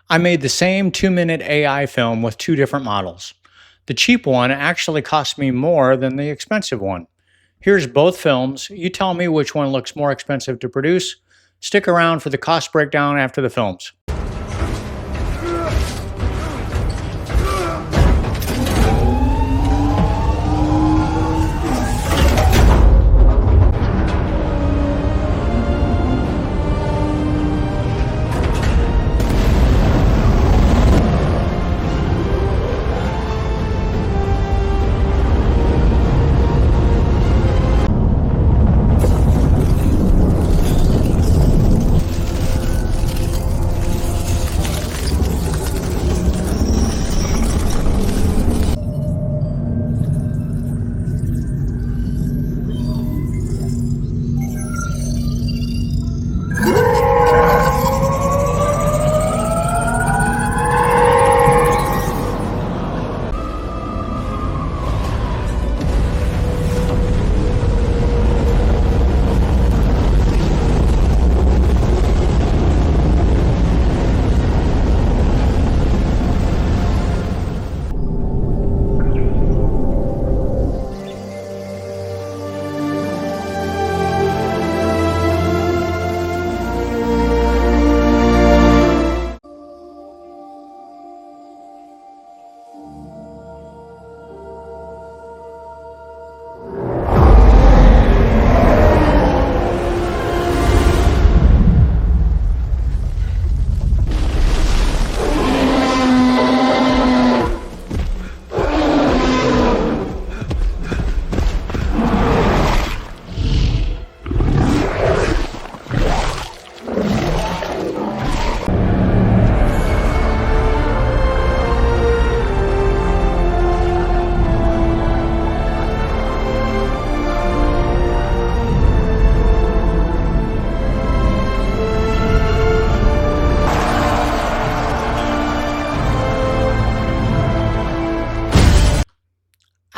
I made the same 2-minute AI film with two different models. The cheap one actually cost me more than the expensive one. Here's both films. You tell me which one looks more expensive to produce. Stick around for the cost breakdown after the films.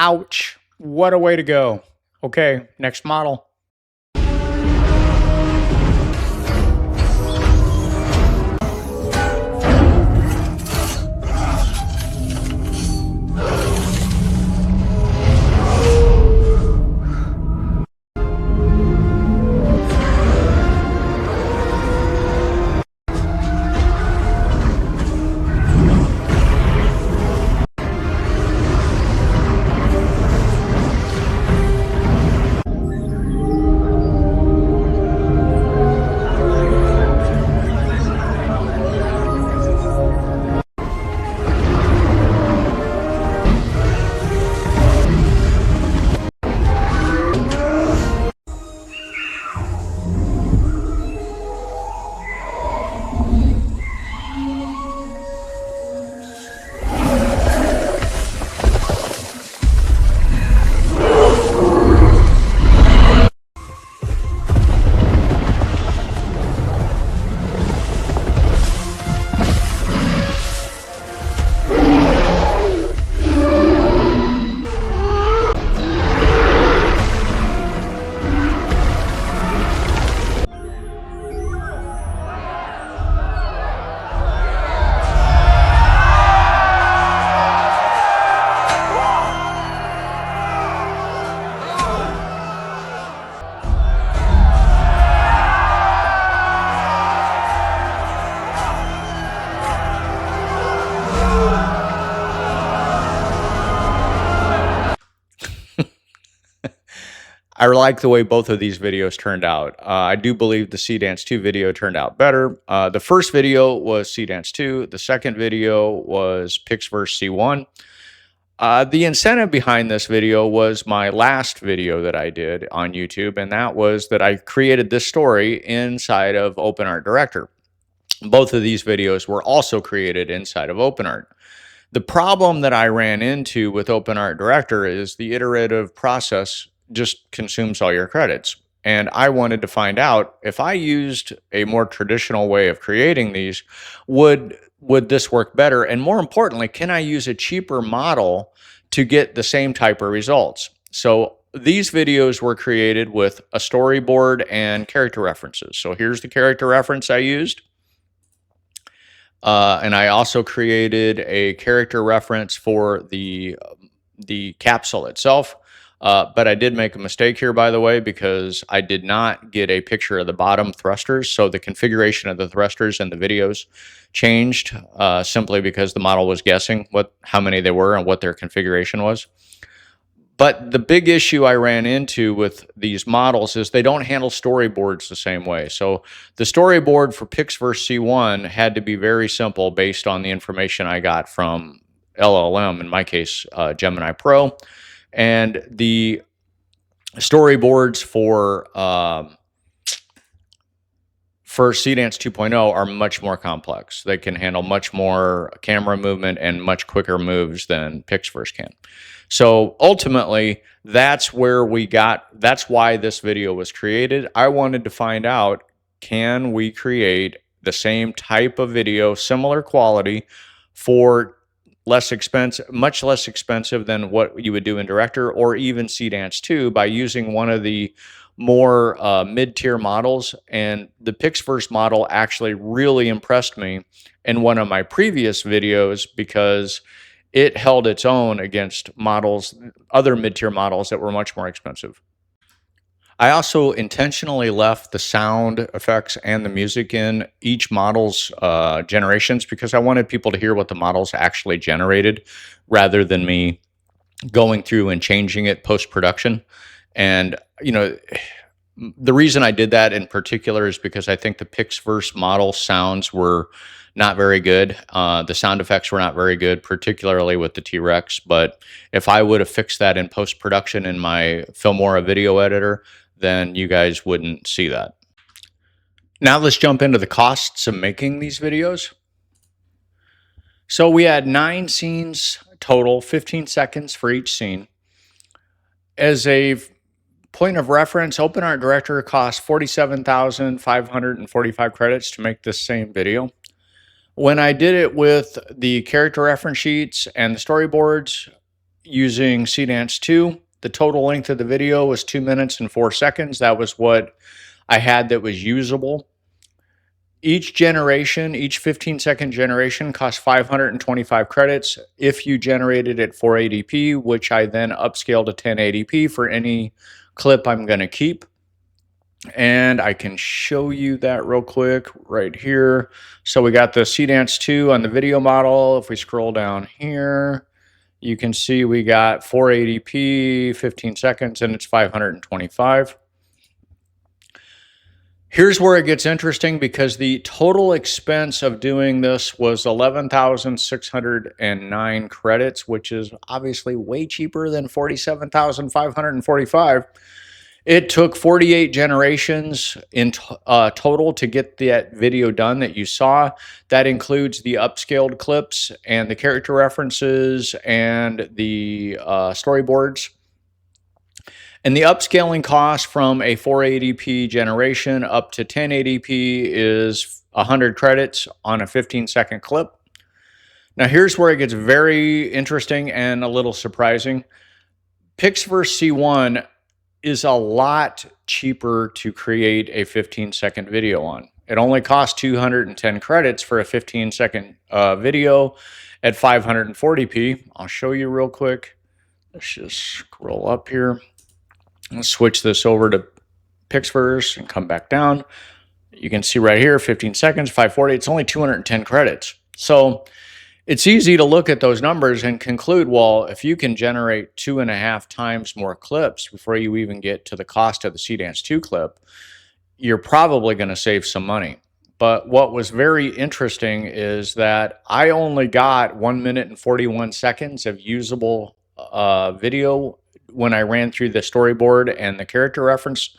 Ouch. What a way to go. Okay, next model. I like the way both of these videos turned out. I do believe the Seedance 2 video turned out better. The first video was Seedance 2. The second video was PixVerse C1. The incentive behind this video was my last video that I did on YouTube, and that was that I created this story inside of OpenArt Director. Both of these videos were also created inside of OpenArt. The problem that I ran into with OpenArt Director is the iterative process just consumes all your credits. And I wanted to find out if I used a more traditional way of creating these, would this work better? And more importantly, can I use a cheaper model to get the same type of results? So these videos were created with a storyboard and character references. So here's the character reference I used. And I also created a character reference for the capsule itself. But I did make a mistake here, by the way, because I did not get a picture of the bottom thrusters. So the configuration of the thrusters in the videos changed simply because the model was guessing how many they were and what their configuration was. But the big issue I ran into with these models is they don't handle storyboards the same way. So the storyboard for PixVerse C1 had to be very simple based on the information I got from LLM, in my case, Gemini Pro. And the storyboards for Seedance 2.0 are much more complex. They can handle much more camera movement and much quicker moves than PixVerse can. So ultimately, that's why this video was created. I wanted to find out, can we create the same type of video, similar quality, for much less expensive than what you would do in Director or even Seedance 2 by using one of the more mid-tier models. And the PixVerse model actually really impressed me in one of my previous videos because it held its own against other mid-tier models that were much more expensive. I also intentionally left the sound effects and the music in each model's generations because I wanted people to hear what the models actually generated rather than me going through and changing it post-production. And, the reason I did that in particular is because I think the PixVerse model sounds were not very good. The sound effects were not very good, particularly with the T-Rex. But if I would have fixed that in post-production in my Filmora video editor, then you guys wouldn't see that. Now let's jump into the costs of making these videos. So we had 9 scenes total, 15 seconds for each scene. As a point of reference, OpenArt Director costs 47,545 credits to make this same video. When I did it with the character reference sheets and the storyboards using Seedance 2, the total length of the video was 2 minutes and 4 seconds. That was what I had that was usable. Each 15-second generation costs 525 credits if you generated at 480p, which I then upscaled to 1080p for any clip I'm going to keep. And I can show you that real quick right here. So we got the Seedance 2 on the video model. If we scroll down here, you can see we got 480p, 15 seconds, and it's 525. Here's where it gets interesting because the total expense of doing this was 11,609 credits, which is obviously way cheaper than 47,545. It took 48 generations in total to get that video done that you saw. That includes the upscaled clips and the character references and the storyboards. And the upscaling cost from a 480p generation up to 1080p is 100 credits on a 15-second clip. Now here's where it gets very interesting and a little surprising. PixVerse C1 is a lot cheaper to create a 15-second video on. It only costs 210 credits for a 15-second video at 540p. I'll show you real quick. Let's just scroll up here. Let's switch this over to PixVerse and come back down. You can see right here, 15 seconds, 540. It's only 210 credits. So it's easy to look at those numbers and conclude, well, if you can generate 2.5 times more clips before you even get to the cost of the Seedance 2 clip, you're probably going to save some money. But what was very interesting is that I only got 1 minute and 41 seconds of usable video when I ran through the storyboard and the character reference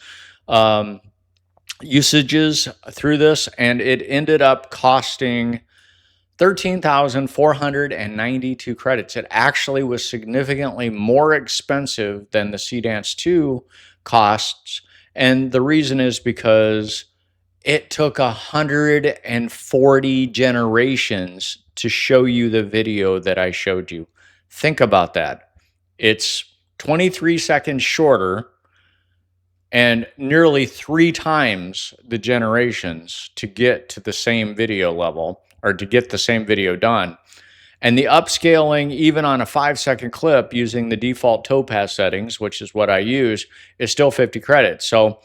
usages through this, and it ended up costing 13,492 credits. It actually was significantly more expensive than the Seedance 2 costs, and the reason is because it took 140 generations to show you the video that I showed you. Think about that. It's 23 seconds shorter and nearly 3 times the generations to get to the same video level or to get the same video done. And the upscaling, even on a 5-second clip using the default topaz settings, which is what I use, is still 50 credits. So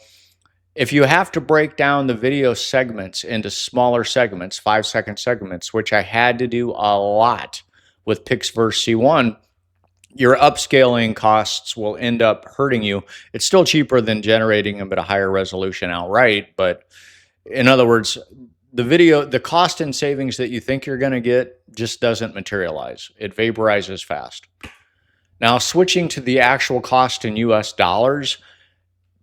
if you have to break down the video segments into smaller segments, 5-second segments, which I had to do a lot with PixVerse C1, your upscaling costs will end up hurting you. It's still cheaper than generating them at a higher resolution outright, but in other words, the cost and savings that you think you're going to get just doesn't materialize. It vaporizes fast. Now, switching to the actual cost in US dollars,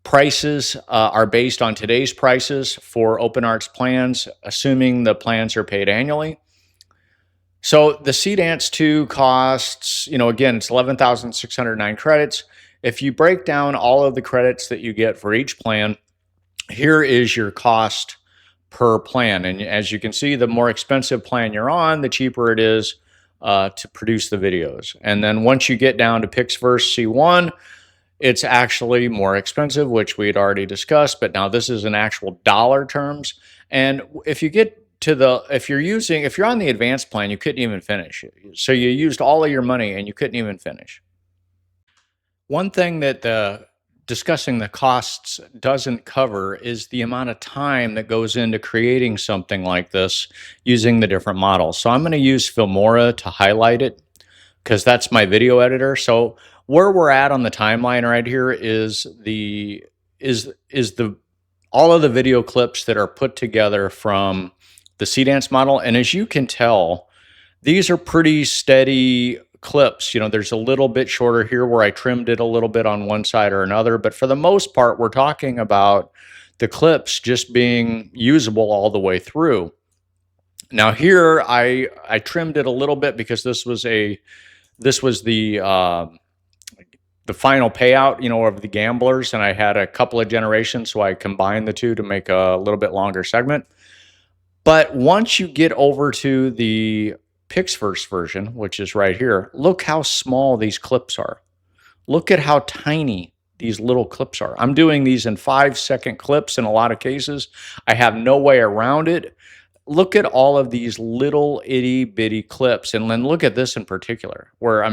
prices are based on today's prices for OpenArt's plans, assuming the plans are paid annually. So the Seedance 2 costs, again, it's 11,609 credits. If you break down all of the credits that you get for each plan, here is your cost per plan. And as you can see, the more expensive plan you're on, the cheaper it is to produce the videos. And then once you get down to PixVerse C1, it's actually more expensive, which we had already discussed, but now this is in actual dollar terms. And if you get to if you're on the advanced plan, you couldn't even finish it. So you used all of your money and you couldn't even finish. One thing that discussing the costs doesn't cover is the amount of time that goes into creating something like this using the different models. So I'm going to use Filmora to highlight it because that's my video editor. So where we're at on the timeline right here is all of the video clips that are put together from the Seedance model. And as you can tell, these are pretty steady clips. There's a little bit shorter here where I trimmed it a little bit on one side or another, but for the most part, we're talking about the clips just being usable all the way through. Now here, I trimmed it a little bit because this was the final payout, of the gamblers, and I had a couple of generations, so I combined the two to make a little bit longer segment. But once you get over to the PixVerse version, which is right here, look how small these clips are. Look at how tiny these little clips are. I'm doing these in 5-second clips in a lot of cases. I have no way around it. Look at all of these little itty bitty clips. And then look at this in particular, where,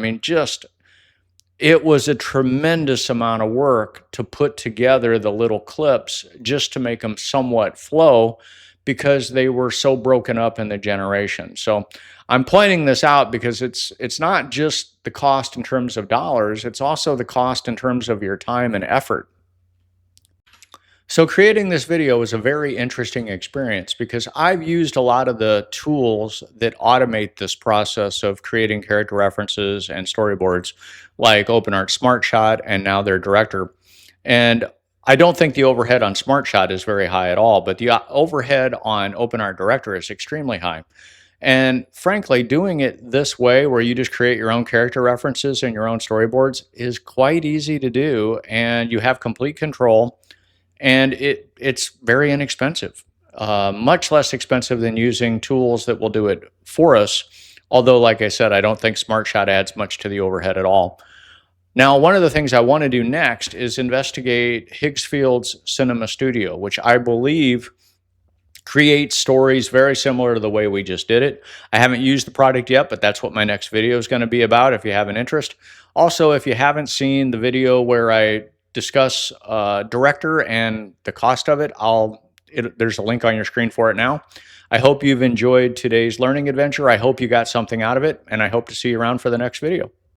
it was a tremendous amount of work to put together the little clips just to make them somewhat flow because they were so broken up in the generation. So I'm pointing this out because it's not just the cost in terms of dollars, it's also the cost in terms of your time and effort. So creating this video was a very interesting experience because I've used a lot of the tools that automate this process of creating character references and storyboards, like OpenArt SmartShot and now their Director. And I don't think the overhead on SmartShot is very high at all, but the overhead on OpenArt Director is extremely high. And frankly, doing it this way, where you just create your own character references and your own storyboards, is quite easy to do, and you have complete control. And it's very inexpensive, much less expensive than using tools that will do it for us. Although, like I said, I don't think SmartShot adds much to the overhead at all. Now, one of the things I want to do next is investigate Higgsfield's Cinema Studio, which I believe creates stories very similar to the way we just did it. I haven't used the product yet, but that's what my next video is going to be about if you have an interest. Also, if you haven't seen the video where I discuss Director and the cost of it, there's a link on your screen for it now. I hope you've enjoyed today's learning adventure. I hope you got something out of it, and I hope to see you around for the next video.